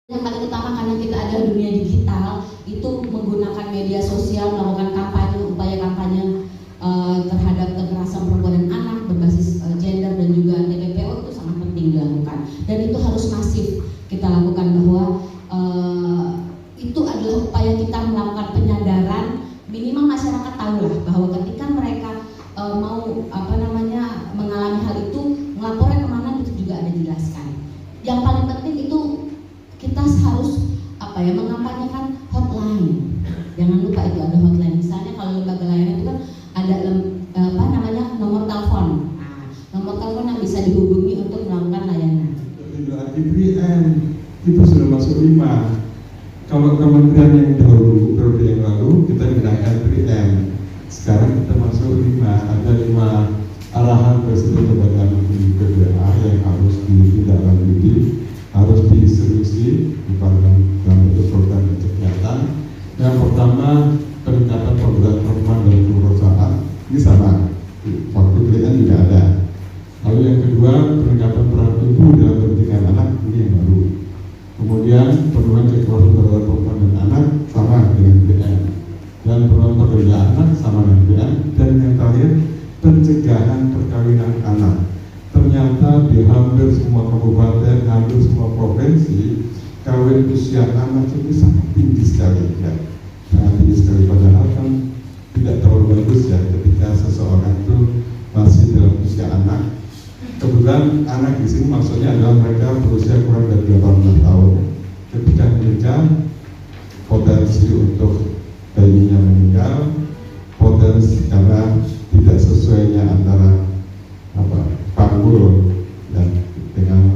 Yang paling utama karena kita ada dunia digital, itu menggunakan media sosial, melakukan kampanye, upaya kampanye terhadap kekerasan perempuan dan anak berbasis gender dan juga TPPO itu sangat penting dilakukan. Dan itu harus masif kita lakukan, bahwa itu adalah upaya kita melakukan penyadaran, minimal masyarakat tahulah bahwa ketika mereka mau mengalami hal itu, melapornya kemana itu juga ada dijelaskan. Yang paling penting itu kita harus mengampanyekan hotline. Jangan lupa itu ada hotline. Misalnya kalau lembaga layanan itu kan ada nomor telepon. Nah, nomor telepon yang bisa dihubungi untuk melakukan layanan. Di 3M itu sudah masuk 5. Kalau kementerian yang dahulu periode yang lalu kita gunakan 3M. Sekarang kita masuk 5. Ada 5 arahan Presiden kepada Menteri PPA yang harus ditindaklanjuti, harus diinstruksi dalam bentuk program kegiatan. Yang pertama, peningkatan pemberdayaan perempuan dan perusahaan, ini sama, waktu pilihan juga ada. Lalu yang kedua, peningkatan peran ibu dalam pendidikan anak, ini yang baru. Kemudian penurunan kekerasan terhadap perempuan dan anak, sama dengan PM. Dan penurunan pekerjaan anak, sama dengan PM. Dan yang terakhir, pencegahan perkawinan anak. Ternyata di hampir semua kabupaten, hampir semua provinsi, kawin usia anak itu sangat tinggi sekali, ya. Sangat tinggi sekali, padahal kan tidak terlalu bagus ya ketika seseorang itu masih dalam usia anak. Kebetulan anak di sini maksudnya adalah mereka berusia kurang dari 18 tahun. Ketika menikah, potensi untuk bayinya meninggal, potensi karena tidak sesuainya antara panggul dan dengan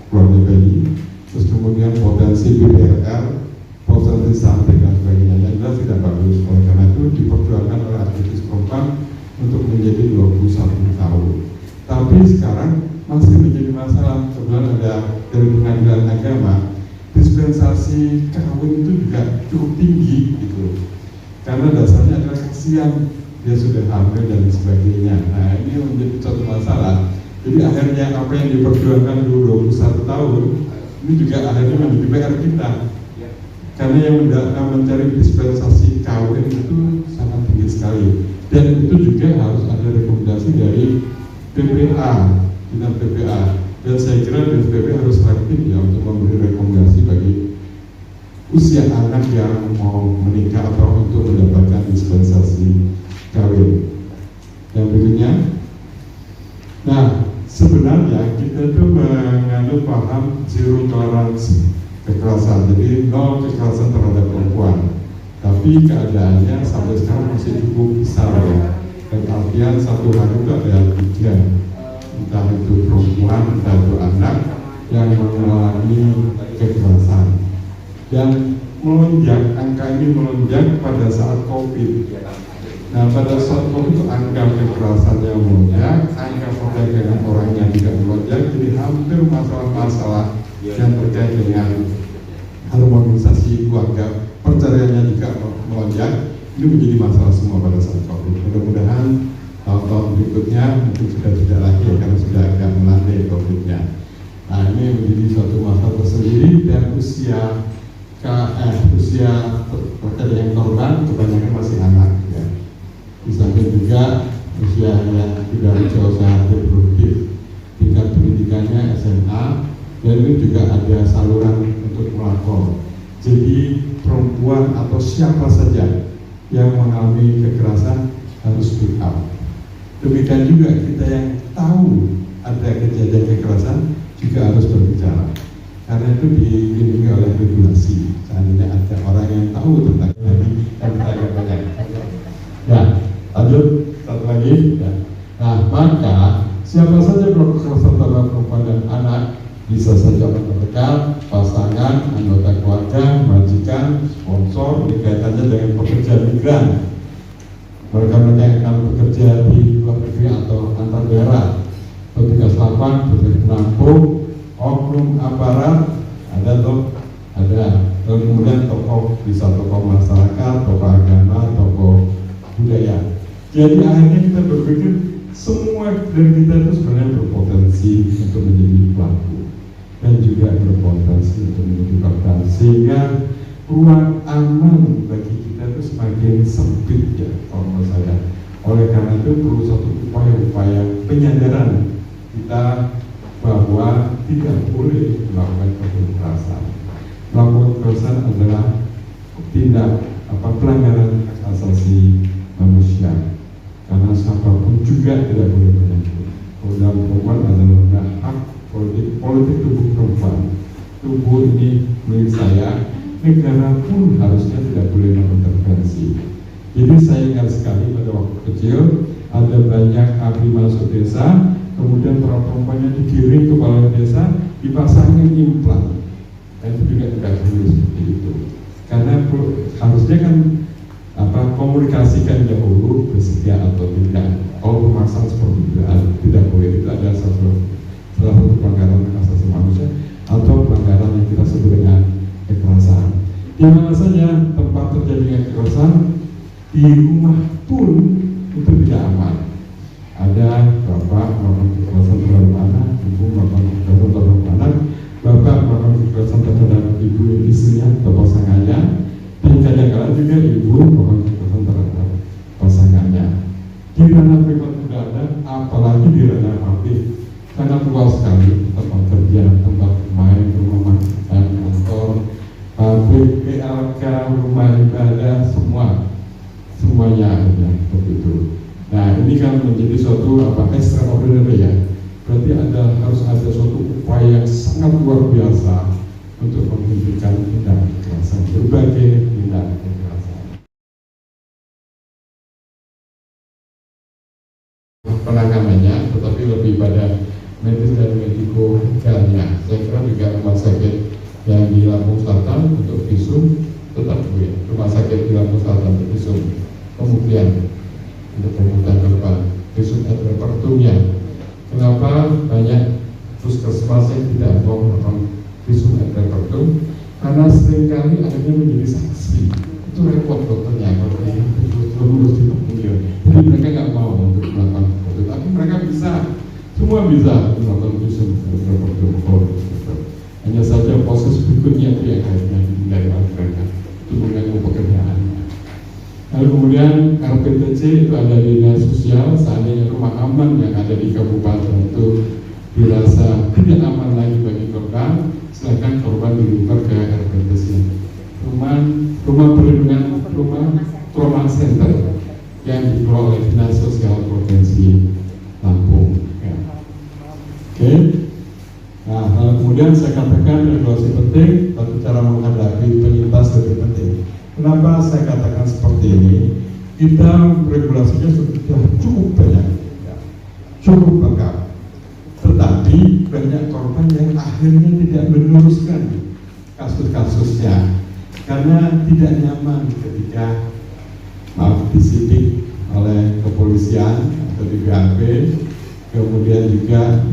keluarga bayi. Terus kemudian potensi BDRL, potensi stunting dan sebagainya yang jelas tidak bagus. Oleh karena itu diperjuangkan oleh aktivis perempuan untuk menjadi 21 tahun. Tapi sekarang masih menjadi masalah. Kebetulan ada dari pengadilan agama, dispensasi kawin itu juga cukup tinggi gitu. Karena dasarnya adalah kasihan dia sudah hamil dan sebagainya. Nah, ini menjadi suatu masalah. Jadi akhirnya apa yang diperjuangkan dulu 21 tahun ini juga akhirnya menjadi PR kita. Karena yang mencari dispensasi kawin itu sangat tinggi sekali. Dan itu juga harus ada rekomendasi dari PPA, Dinas PPA. Dan saya kira Dinas PPA harus aktif ya untuk memberi rekomendasi bagi usia anak yang mau menikah atau untuk mendapatkan dispensasi kawin. Yang berikutnya, nah sebenarnya kita itu mengandung paham zero tolerance kekerasan, jadi nol kekerasan terhadap perempuan. Tapi keadaannya sampai sekarang masih cukup besar ya. Dan artian satu hari itu ada 3, entah itu perempuan, entah itu anak yang mengalami kekerasan. Dan melonjak, angka ini melonjak pada saat COVID. Nah, pada saat COVID itu angka kekerasan yang melonjak, angka perdagangan orangnya tidak melonjak, jadi hampir masalah-masalah yang terkait dengan harmonisasi keluarga, perceraiannya juga melonjak. Ini menjadi masalah semua pada saat COVID. Mudah-mudahan tahun-tahun berikutnya mungkin sudah tidak lagi ya, karena sudah agak melandai COVID-nya. Nah, ini menjadi suatu masalah tersendiri. Dan usia terkait yang korban kebanyakan masih anak ya. Di samping juga usia yang tidak jauh sangat produktif, tingkat pendidikannya SMA, dan ini juga ada saluran untuk melapor. Jadi perempuan atau siapa saja yang mengalami kekerasan harus speak up. Demikian juga kita yang tahu ada kejadian kekerasan juga harus berbicara. Karena itu dilindungi oleh regulasi. Seandainya ada orang yang tahu tentang ini, kan kita agak banyak. Ya, lanjut satu lagi. Ya. Nah, maka siapa saja pelaku kekerasan terhadap perempuan dan anak, bisa saja orang terdekat, pasangan, anggota keluarga, majikan, sponsor, kaitannya dengan pekerja migran, mereka-mereka yang akan bekerja di luar negeri atau antar daerah, petugas lapangan, petugas penampung, oknum aparat, ada. Lalu kemudian tokoh, bisa tokoh masyarakat, tokoh agama, tokoh budaya. Jadi akhirnya kita berpikir semua dari kita itu sebenarnya berpotensi untuk menjadi pelaku dan juga berpotensi untuk menjadi ruang aman bagi kita itu semakin sempit ya kalau menurut saya. Oleh karena itu perlu satu upaya-upaya penyadaran kita bahwa tidak boleh melakukan kekerasan. Melakukan kekerasan adalah tindak pelanggaran hak asasi manusia. Karena siapapun juga tidak boleh menyentuh. Dalam perempuan adalah hak politik tubuh perempuan. Tubuh ini milik saya, negara pun harusnya tidak boleh mengintervensi. Jadi saya ingat sekali pada waktu kecil ada banyak abri masuk desa, kemudian para perempuannya digiring ke kepala desa, dipasangin implan. Dan itu juga tidak boleh seperti itu. Karena harusnya kan komunikasikan dahulu bersedia atau tidak. Kalau pemaksaan seperti itu tidak boleh. Itu adalah salah satu pelanggaran hak asasi manusia atau pelanggaran yang kita sebut dengan kekerasan. Di mana saja tempat terjadinya kekerasan, di rumah pun itu tidak aman. Ada bapak melakukan kekerasan terhadap anak, ibu melakukan kekerasan terhadap anak, bapak melakukan kekerasan terhadap ibu istrinya atau pasangannya, dan kadang-kadang juga ibu melakukan kekerasan terhadap pasangannya. Di ranah privat tidak ada, apalagi di ranah publik. Sangat luas sekali tempat kerja, tempat main, rumah makan, kantor, pabrik, PLK, rumah ibadah, semuanya ada seperti itu. Nah, ini kan menjadi suatu extraordinary ya. Berarti harus ada suatu upaya yang sangat luar biasa untuk menghentikan tindak kekerasan, berbagai tindak kekerasan. Penanganannya, tetapi lebih pada medis dan mediko-legalnya. Saya kira juga rumah sakit yang di Lampung Selatan untuk visum tetap boleh. Rumah sakit di Lampung Selatan untuk visum, kemudian untuk pemungutan korban, visum et repertumnya. Kenapa banyak puskesmas yang tidak mau melakukan visum et repertum? Karena seringkali akhirnya menjadi saksi. Itu repot dokternya kalau harus dipanggil. Jadi mereka nggak mau untuk melakukan itu, tapi mereka bisa. Semua bisa melakukan visum et repertum. Hanya saja proses berikutnya itu yang akhirnya dihindari oleh mereka. Itu mengganggu pekerjaannya. Lalu kemudian RPTC itu ada di dinas sosial. Seandainya rumah aman yang ada di kabupaten itu dirasa tidak aman lagi bagi korban, silakan korban dirujuk ke RPTC. Rumah perlindungan, rumah trauma center yang dikelola oleh dinas sosial provinsi Lampung. Ya. Oke. Nah, lalu kemudian saya katakan regulasi penting, tapi cara menghadapi penyintas lebih penting. Kenapa saya katakan seperti ini? Kita regulasinya sudah cukup banyak, ya, cukup lengkap. Tetapi banyak korban yang akhirnya tidak meneruskan kasus-kasusnya karena tidak nyaman ketika disidik oleh kepolisian atau di BAP, kemudian juga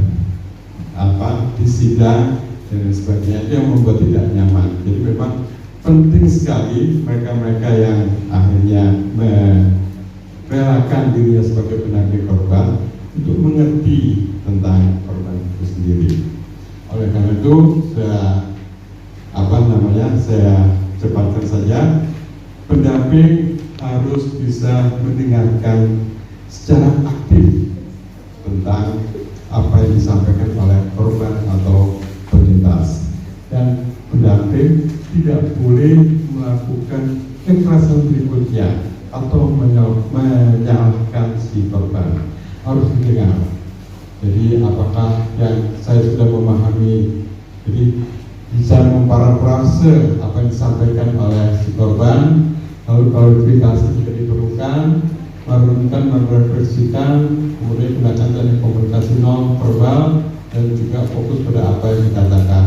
disidang dan sebagainya, itu yang membuat tidak nyaman. Jadi memang penting sekali mereka-mereka yang akhirnya merelakan dirinya sebagai pendamping korban untuk mengerti tentang korban itu sendiri. Oleh karena itu saya cepatkan saja, pendamping harus bisa mendengarkan secara aktif tentang apa yang disampaikan oleh korban atau penyintas, dan pendamping tidak boleh melakukan kekerasan berikutnya atau menyalahkan si korban. Harus didengar. Jadi apakah yang saya sudah memahami, jadi bisa memparafrase apa yang disampaikan oleh si korban, lalu klarifikasi jika diperlukan, merefleksikan, kemudian gunakan teknik komunikasi non verbal dan juga fokus pada apa yang dikatakan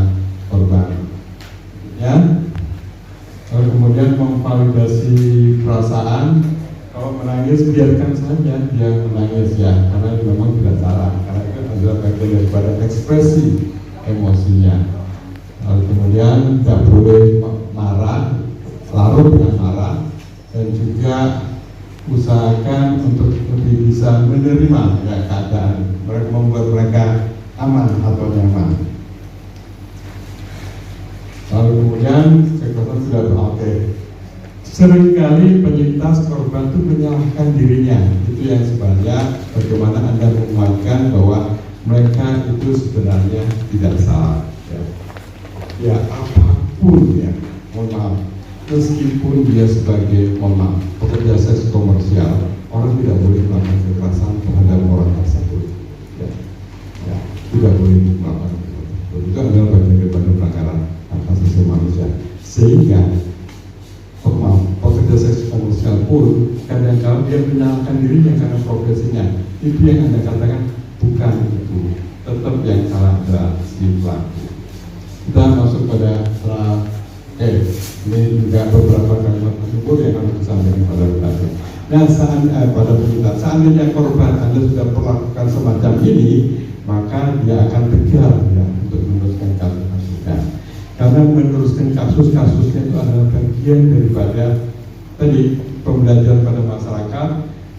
korban. Ya, lalu kemudian memvalidasi perasaan. Kalau menangis biarkan saja dia menangis ya, karena memang tidak salah, karena itu adalah bagian daripada ekspresi emosinya. Lalu kemudian tidak boleh marah, larut dengan marah, dan juga usahakan untuk lebih bisa menerima ya, keadaan mereka, membuat mereka aman atau nyaman. Lalu kemudian kemudian kekerasan sudah berakhir. Seringkali penyintas korban itu menyalahkan dirinya. Itu yang sebenarnya bagaimana Anda menguatkan bahwa mereka itu sebenarnya tidak salah. Ya apapun ya, mohon maaf, meskipun dia sebagai pekerja seks komersial, orang tidak boleh melakukan kekerasan terhadap orang tersebut. Ya, tidak boleh melakukan kekerasan. Itu adalah bagian daripada pelanggaran hak asasi manusia. Sehingga pekerja seks komersial pun kadang-kadang dia menyalahkan dirinya karena profesinya. Itu yang Anda katakan bukan itu. Tetap yang salah adalah si pelaku. Kita masuk pada ini juga beberapa kalimat tersebut yang harus disampaikan pada kita. Nah, pada kita, seandainya korban Anda sudah melakukan semacam ini, maka dia akan tegar ya untuk meneruskan kasusnya. Karena meneruskan kasusnya itu adalah bagian daripada tadi pembelajaran pada masyarakat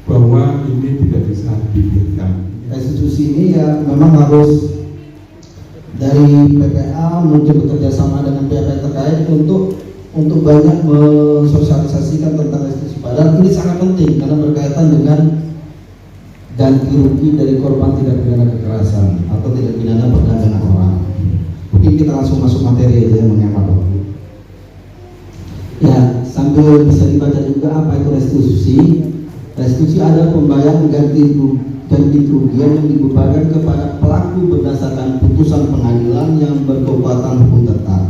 bahwa ini tidak bisa dibiarkan. Restitusi ini ya memang harus dari PPA mungkin bekerja sama dengan pihak terkait untuk banyak mensosialisasikan tentang restitusi. Padahal ini sangat penting karena berkaitan dengan ganti rugi dari korban tindak pidana kekerasan atau tindak pidana perdagangan orang. Mungkin kita langsung masuk materi aja menghemat waktu. Ya, sambil bisa dibaca juga apa itu restitusi. Restitusi adalah pembayaran ganti kerugian yang dibebankan kepada pelaku berdasarkan putusan pengadilan yang berkekuatan hukum tetap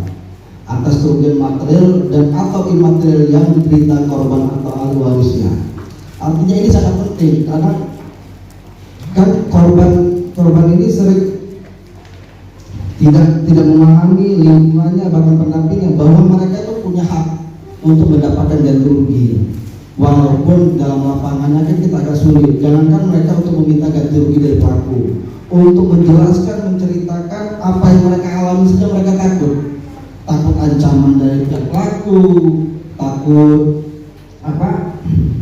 atas kerugian material dan atau imaterial yang diderita korban atau ahli warisnya. Artinya ini sangat penting karena kan korban ini sering tidak memahami lingkungannya bahkan pendampingnya bahwa mereka itu punya hak untuk mendapatkan ganti rugi. Walaupun dalam lapangannya kan kita agak sulit, jangankan mereka untuk meminta ganti rugi dari pelaku, untuk menjelaskan, menceritakan apa yang mereka alami saja mereka takut ancaman dari pihak pelaku, takut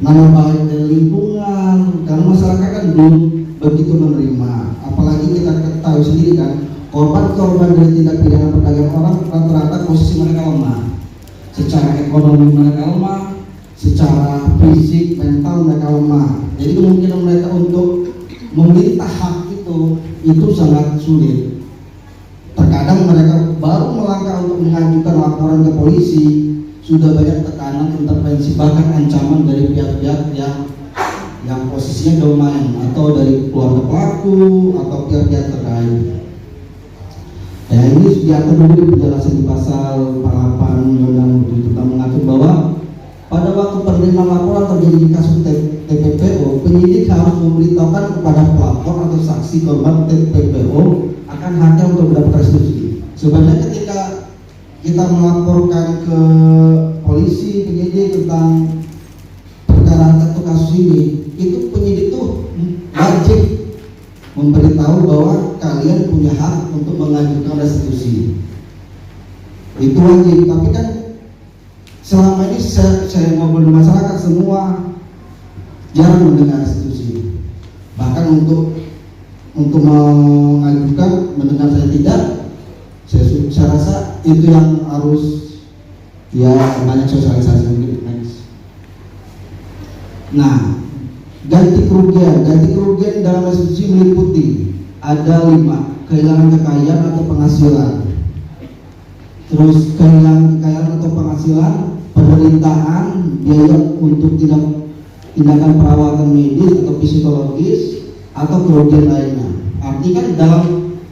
nama baik dari lingkungan, karena masyarakat kan belum begitu menerima. Apalagi kita ketahui sendiri kan, korban dari tindak pidana perdagangan orang rata-rata posisi mereka lemah, secara ekonomi mereka lemah, secara fisik, mental mereka lemah. Jadi kemungkinan mereka untuk meminta hak itu sangat sulit. Terkadang mereka baru melangkah untuk mengajukan laporan ke polisi, sudah banyak tekanan, intervensi, bahkan ancaman dari pihak-pihak yang posisinya domain atau dari keluarga pelaku atau pihak-pihak terkait. Ya, ini diatur dulu di penjelasan di pasal 48 Undang-Undang tentang mengatur bahwa pada waktu penerimaan laporan terjadi di kasus TPPO, penyidik harus memberitahukan kepada pelapor atau saksi korban TPPO akan haknya untuk mendapat restitusi. Sebenarnya ketika kita melaporkan ke polisi, penyidik tentang perkara atau kasus ini, itu penyidik tuh wajib memberitahu bahwa kalian punya hak untuk mengajukan restitusi. Itu wajib, tapi kan selama ini saya ngobrol di masyarakat semua jarang mendengar restitusi. Bahkan untuk mengajukan mendengar saya tidak. Saya rasa itu yang harus ya banyak sosialisasi mungkin. Nah, ganti kerugian dalam restitusi meliputi ada 5: kehilangan kekayaan atau penghasilan, terus kehilangan kekayaan atau penghasilan, penderitaan, biaya untuk tindakan perawatan medis atau psikologis, atau kerugian lainnya. Artinya kan dalam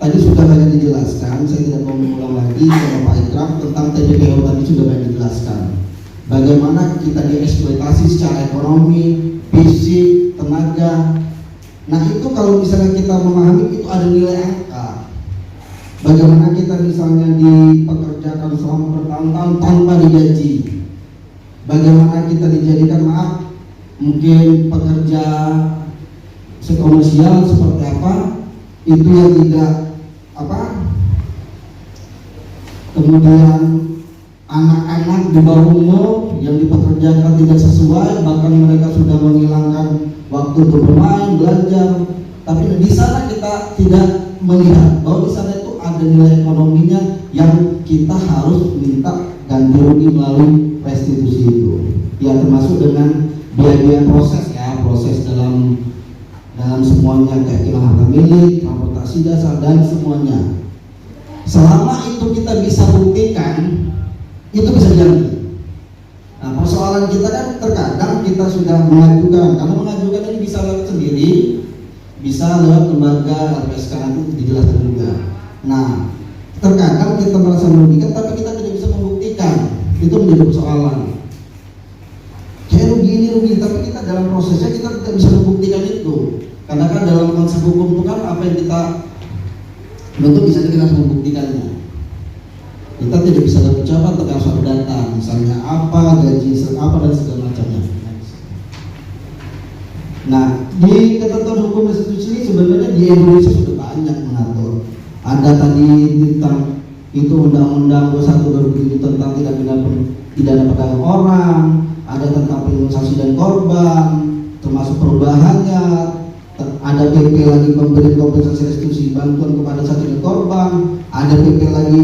tadi sudah banyak dijelaskan, saya tidak mau mengulang lagi sama Pak Ikram tentang TPPO tadi sudah banyak dijelaskan. Bagaimana kita dieksploitasi secara ekonomi, fisik, tenaga. Nah itu kalau misalnya kita memahami itu ada nilai angka. Bagaimana kita misalnya dipekerjakan selama bertahun-tahun tanpa digaji. Bagaimana kita dijadikan mungkin pekerja komersial seperti apa, itu yang tidak kemudian anak-anak di bawah umur yang dipekerjakan tidak sesuai, bahkan mereka sudah menghilangkan waktu untuk bermain, belajar. Tapi di sana kita tidak melihat bahwa di sana itu ada nilai ekonominya yang kita harus minta ganti rugi melalui restitusi itu. Ya termasuk dengan biaya proses ya, proses dalam semuanya kayak kehilangan harta milik, transportasi dasar dan semuanya. Selama itu kita bisa buktikan, itu bisa diambil. Nah, persoalan kita kan terkadang kita sudah mengajukan, karena mengajukan ini bisa lewat sendiri, bisa lewat lembaga LPSK, nanti dijelaskan juga. Nah, terkadang kita merasa merugikan, tapi kita tidak bisa membuktikan, itu menjadi persoalan. Kayak rugi ini rugi, tapi kita dalam prosesnya kita tidak bisa membuktikan itu. Karena kan dalam konsep hukum itu kan apa yang kita bentuk bisa kita harus membuktikannya. Kita tidak bisa berucapan tentang suatu data, misalnya apa, gaji apa dan segala macamnya. Nah, di ketentuan hukum restitusi ini sebenarnya di Indonesia sudah banyak mengatur. Ada tadi tentang itu Undang-Undang 21/2007 tentang tidak pidana perdagangan orang, ada tentang perlindungan saksi dan korban, termasuk perubahannya. Ada PP lagi pemberian kompensasi restitusi bantuan kepada saksi dan korban, ada PP lagi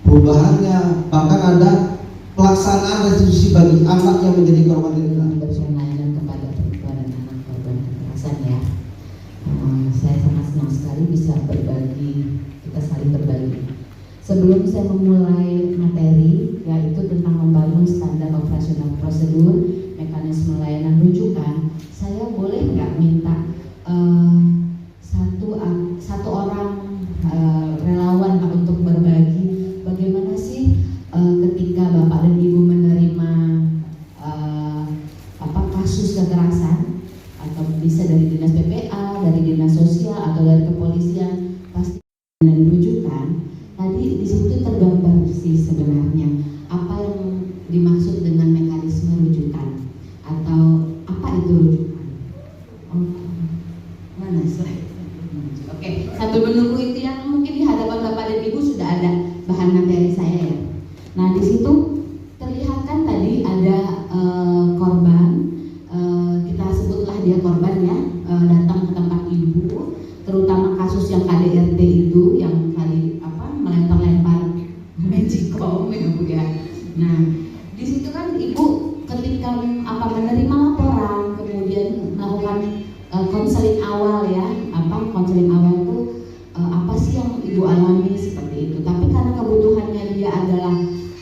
perubahannya, bahkan ada pelaksanaan restitusi bagi anak yang menjadi korban pemberian layanan kepada perempuan dan anak korban kekerasan ya. Saya sangat senang sekali bisa berbagi, kita saling berbagi. Sebelum saya memulai materi yaitu tentang membangun standar operasional prosedur mekanisme layanan rujukan, saya boleh nggak minta satu orang relawan untuk berbagi bagaimana sih ketika Bapak dan Ibu menerima kasus kekerasan, atau bisa dari dinas PPA, dari dinas sosial atau dari kepolisian, pasti dan rujukan. Tadi di situ tergambar sih sebenarnya apa yang dimaksud dengan mekanisme rujukan atau apa itu rujukan. Mana slide? Oke, sambil menunggu itu yang mungkin di hadapan Bapak dan Ibu sudah ada bahan materi saya ya. Nah di situ terlihat kan tadi ada korban, kita sebutlah dia korban ya, datang ke tempat ibu, terutama kasus yang KDRT itu yang kali melempar-lempar magicom ya Bu ya. Nah di situ kan ibu ketika menerima laporan kemudian melakukan konseling awal ya, konseling awal itu apa sih yang ibu alami seperti itu. Tapi karena kebutuhannya dia adalah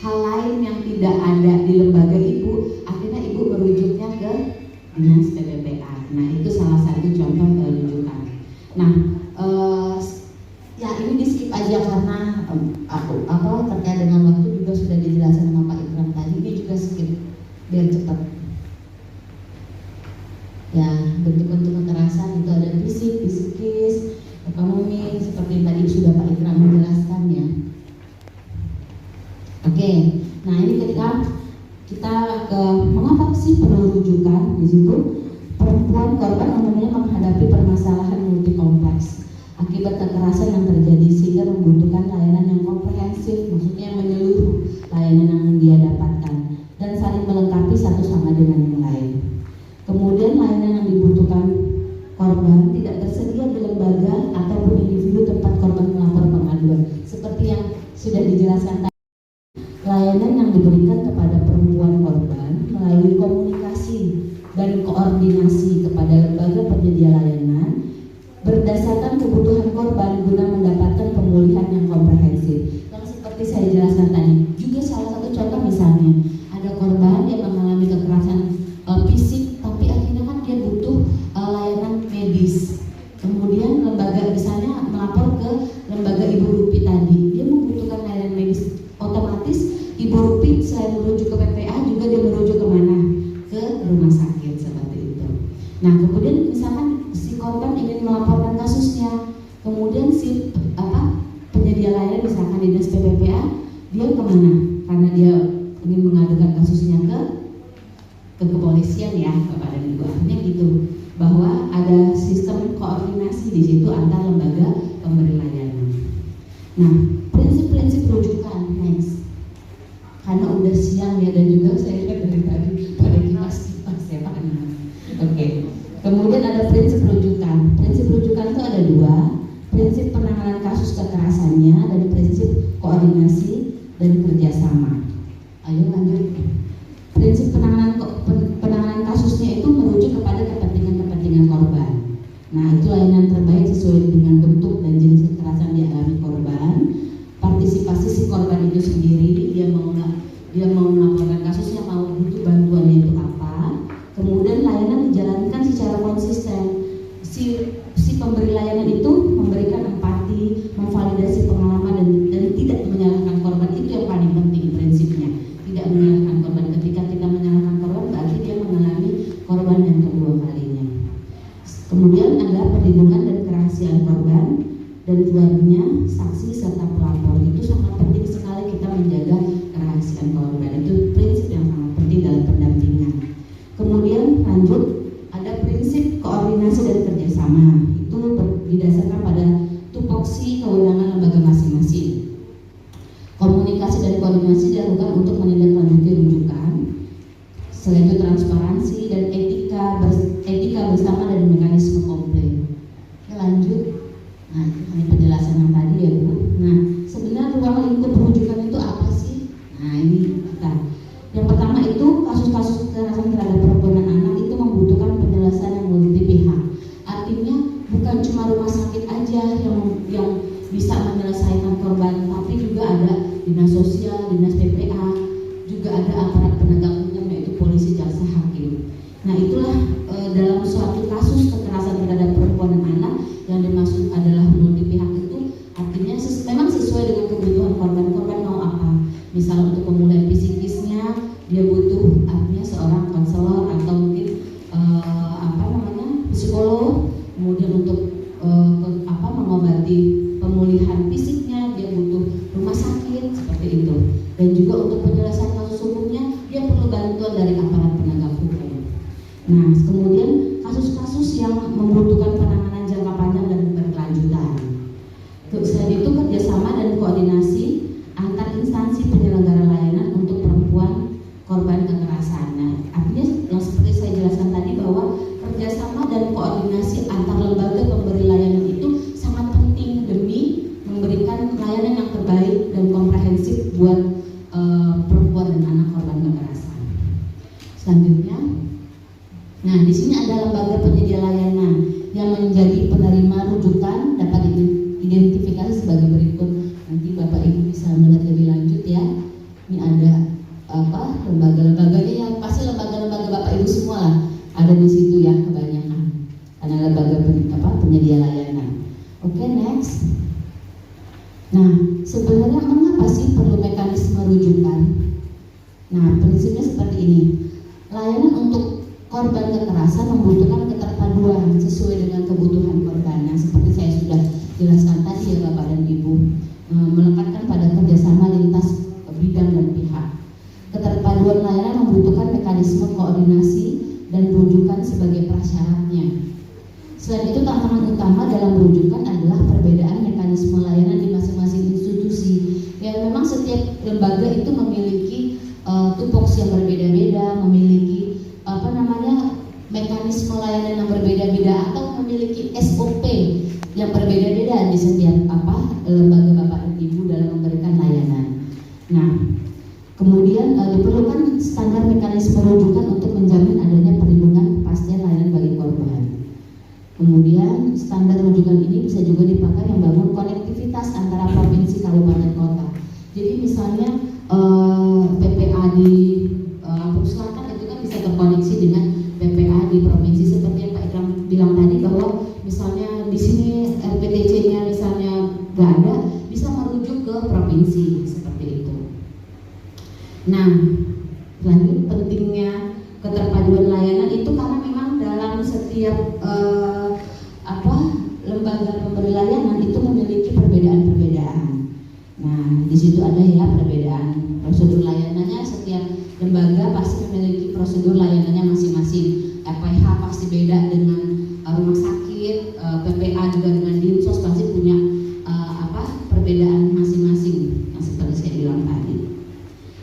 hal lain yang tidak ada di lembaga ibu, akhirnya ibu merujuknya ke dinas PPPA. Nah itu salah satu contoh rujukan. Nah ya ini di skip aja karena terkait dengan waktu juga sudah dijelaskan sama Pak Ikram tadi. Ini juga skip biar cepat. Ya, bentuk-bentuk kekerasan itu ada fisik, psikis, ekonomi, seperti tadi sudah Pak Ikram menjelaskan ya. Oke, nah ini ketika kita ke mengapa sih perlu rujukan di situ? Perempuan korban umumnya menghadapi permasalahan multi kompleks akibat kekerasan yang terjadi sehingga membutuhkan layanan yang komprehensif, maksudnya yang menyeluruh layanan yang dia dapatkan dan saling melengkapi satu sama dengan yang lain. Kemudian layanan yang dibutuhkan korban tidak tersedia di lembaga ataupun individu tempat korban melapor pengaduan. Seperti yang sudah dijelaskan tadi, layanan yang diberikan kepada perempuan korban melalui komunikasi dan koordinasi kepada lembaga penyedia layanan berdasarkan kebutuhan korban guna mendapatkan pemulihan yang komprehensif. Yang seperti saya jelaskan tadi, juga salah satu contoh misalnya ada korban yang mengalami kekerasan fisik, tapi akhirnya kan dia butuh layanan medis. Kemudian lembaga misalnya melapor ke lembaga Ibu Rupi tadi, dia membutuhkan layanan medis. Otomatis Ibu Rupi selain merujuk ke PPA juga dia merujuk kemana? Ke rumah sakit seperti itu. Nah kemudian misalkan si korban ingin melaporkan kasusnya, kemudian si penyedia layanan misalkan dinas PPPA, dia kemana? Karena dia ingin mengadukan kasusnya ke kepolisian ya, kepada ibu. Artinya gitu, bahwa ada sistem koordinasi di situ antar lembaga pemberi layanan. Nah, prinsip-prinsip rujukan next. Karena udah siang ya, dan juga saya lihat dari tadi pada kipas ya Pak. Oke. Kemudian ada prinsip rujukan. Prinsip rujukan itu ada dua, prinsip penanganan kasus kekerasannya dan prinsip koordinasi dan kerjasama. Ayo lanjut. Prinsip penanganan kasusnya itu merujuk kepada kepentingan korban. Nah, itu layanan terbaik sesuai dengan bentuk dan jenis kekerasan dialami korban, partisipasi si korban itu sendiri, dia mau melaporkan kasusnya, mau butuh bantuannya itu apa. Kemudian layanan dijalankan secara konsisten. Si pemberi layanan itu memberikan empati, memvalidasi pengalaman dan tidak menyalahkan korban. Itu yang paling penting prinsipnya. Tidak menyalahkan korban. Ketika kita menyalahkan korban, berarti dia mengalami korban yang kedua kalinya. Kemudian ada perlindungan dan kerahasiaan korban dan keluarganya, saksi serta pelapor. Itu sangat penting sekali kita menjaga kerahasiaan korban. Itu prinsip yang sangat penting dalam pendampingan. Kemudian lanjut, ada prinsip koordinasi dan kerjasama. Itu didasarkan pada tupoksi kewenangan lembaga masing-masing. Komunikasi dan koordinasi dilakukan untuk menindaklanjuti rujukan. Selain itu transparansi dan etika bersama dan mekanisme komplain. Lanjut. Nah, ini penjelasan yang tadi ya Bu. Nah, sebenarnya ruang lingkup rujukan itu apa sih? Nah, ini kita. Yang pertama itu kasus-kasus kekerasan terhadap perempuan dan anak itu membutuhkan penjelasan yang multi pihak. Artinya bukan cuma rumah sakit aja yang bisa menyelesaikan korban, tapi juga ada dinas sosial, dinas PPA, juga ada aparat penegak hukum yaitu polisi, jaksa, hakim. Nah, itulah dalam suatu kasus kekerasan terhadap perempuan dan anak yang dimaksud adalah multi pihak itu artinya memang sesuai dengan kebutuhan korban. Korban mau apa? Misal untuk pemulihan psikisnya dia butuh artinya seorang konselor atau mungkin psikolog. Kemudian untuk mengobati pemulihan fisiknya dia butuh rumah sakit seperti itu. Dan juga untuk penyelesaian kasus hukumnya dia perlu bantuan dari aparat penegak hukum. Nah, kemudian kasus-kasus yang membutuhkan penanganan jangka panjang dan berkelanjutan. Selain itu kerjasama dan koordinasi antar instansi penyelenggara layanan untuk perempuan korban kekerasan. Nah, artinya yang seperti saya jelaskan tadi bahwa kerjasama dan koordinasi antar lembaga pemberi layanan itu sangat penting demi memberikan layanan yang terbaik dan komprehensif buat perempuan dan anak korban kekerasan. Selanjutnya, nah di sini ada lembaga penyedia layanan yang menjadi penerima rujukan dapat diidentifikasi sebagai berikut. Nanti Bapak Ibu bisa melihat lebih lanjut ya. Ini ada lembaga-lembaganya yang pasti lembaga-lembaga Bapak Ibu semua lah ada di situ ya kebanyakan. Karena lembaga penyedia layanan. Oke, next. Nah, sebenarnya mengapa sih perlu mekanisme rujukan? Nah, prinsipnya seperti ini. Layanan untuk korban kekerasan membutuhkan keterpaduan sesuai dengan kebutuhan korban. Nah, seperti saya sudah jelaskan tadi ya Bapak dan Ibu, melekatkan pada kerjasama lintas bidang dan pihak. Keterpaduan layanan membutuhkan mekanisme koordinasi dan rujukan sebagai prasyaratnya. Selain itu, tantangan utama dalam rujukan adalah perbedaan mekanisme layanan di masing-masing institusi. Ya, memang setiap lembaga itu memiliki tupoksi yang berbeda-beda, memiliki mekanisme layanan yang berbeda-beda atau memiliki SOP yang berbeda-beda di setiap lembaga Bapak dan Ibu dalam memberikan layanan. Nah, kemudian diperlukan standar mekanisme rujukan untuk menjamin adanya perlindungan kepastian layanan bagi korban. Kemudian standar rujukan ini bisa juga dipakai membangun konektivitas antara provinsi, kabupaten, kota. Jadi misalnya PPA di Lampung Selatan itu kan bisa terkoneksi dengan PPA di provinsi seperti yang Pak Ikram bilang tadi bahwa misalnya di sini RPTC-nya misalnya nggak ada, bisa merujuk ke provinsi seperti itu. Nah, lanjut pentingnya keterpaduan layanan itu karena memang dalam setiap lembaga pemberi layanan itu memiliki perbedaan-perbedaan. Nah, di situ ada ya perbedaan prosedur layanannya. Setiap lembaga pasti memiliki prosedur layanannya masing-masing. RPH pasti beda dengan rumah sakit, PPA juga dengan Dinsos pasti punya perbedaan masing-masing yang seperti saya bilang tadi.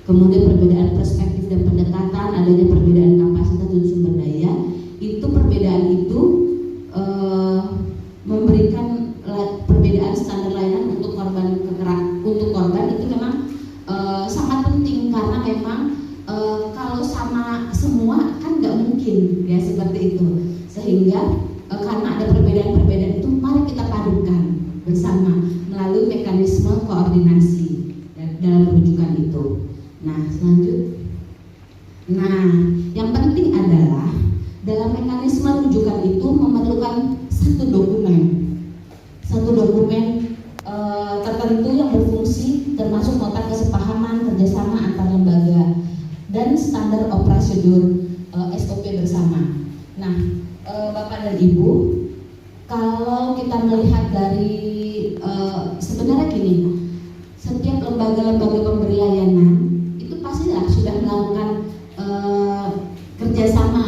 Kemudian perbedaan perspektif dan pendekatan, adanya perbedaan kapasitas dan sumber daya. Itu perbedaan itu memberikan perbedaan standar layanan untuk korban itu memang sangat penting karena memang melalui mekanisme koordinasi dalam rujukan itu. Nah, yang penting adalah dalam mekanisme rujukan itu memerlukan satu dokumen tertentu yang berfungsi, termasuk nota kesepahaman kerjasama antar lembaga dan standar prosedur SOP bersama. Nah, Bapak dan Ibu, kalau kita melihat dari sebenarnya gini, setiap lembaga-lembaga pemberi layanan itu pastilah sudah melakukan kerjasama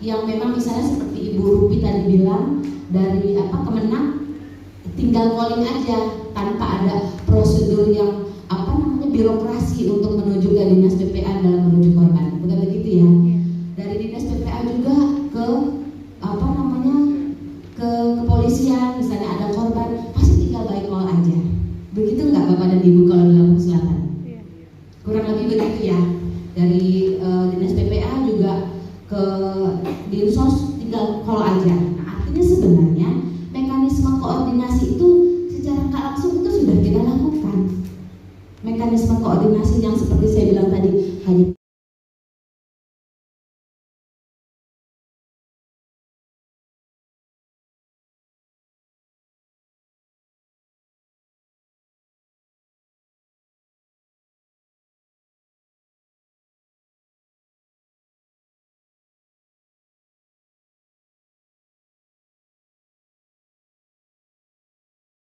yang memang misalnya seperti Ibu Rupi tadi bilang dari Kemenang tinggal calling aja tanpa ada prosedur yang birokrasi untuk menuju ke dinas PPA dalam menuju korban, bukan begitu ya? Dari dinas PPA juga ke ke kepolisian, misalnya ada korban pasti tinggal by call aja. Begitu nggak Bapak dan Ibu kalau di Lampung Selatan? Kurang lebih begitu ya. Dari dinas PPA juga ke Dinsos tinggal call aja. Nah, artinya sebenarnya mekanisme koordinasi itu secara nggak langsung itu sudah kita lakukan. Mekanisme koordinasi yang seperti saya bilang tadi hanya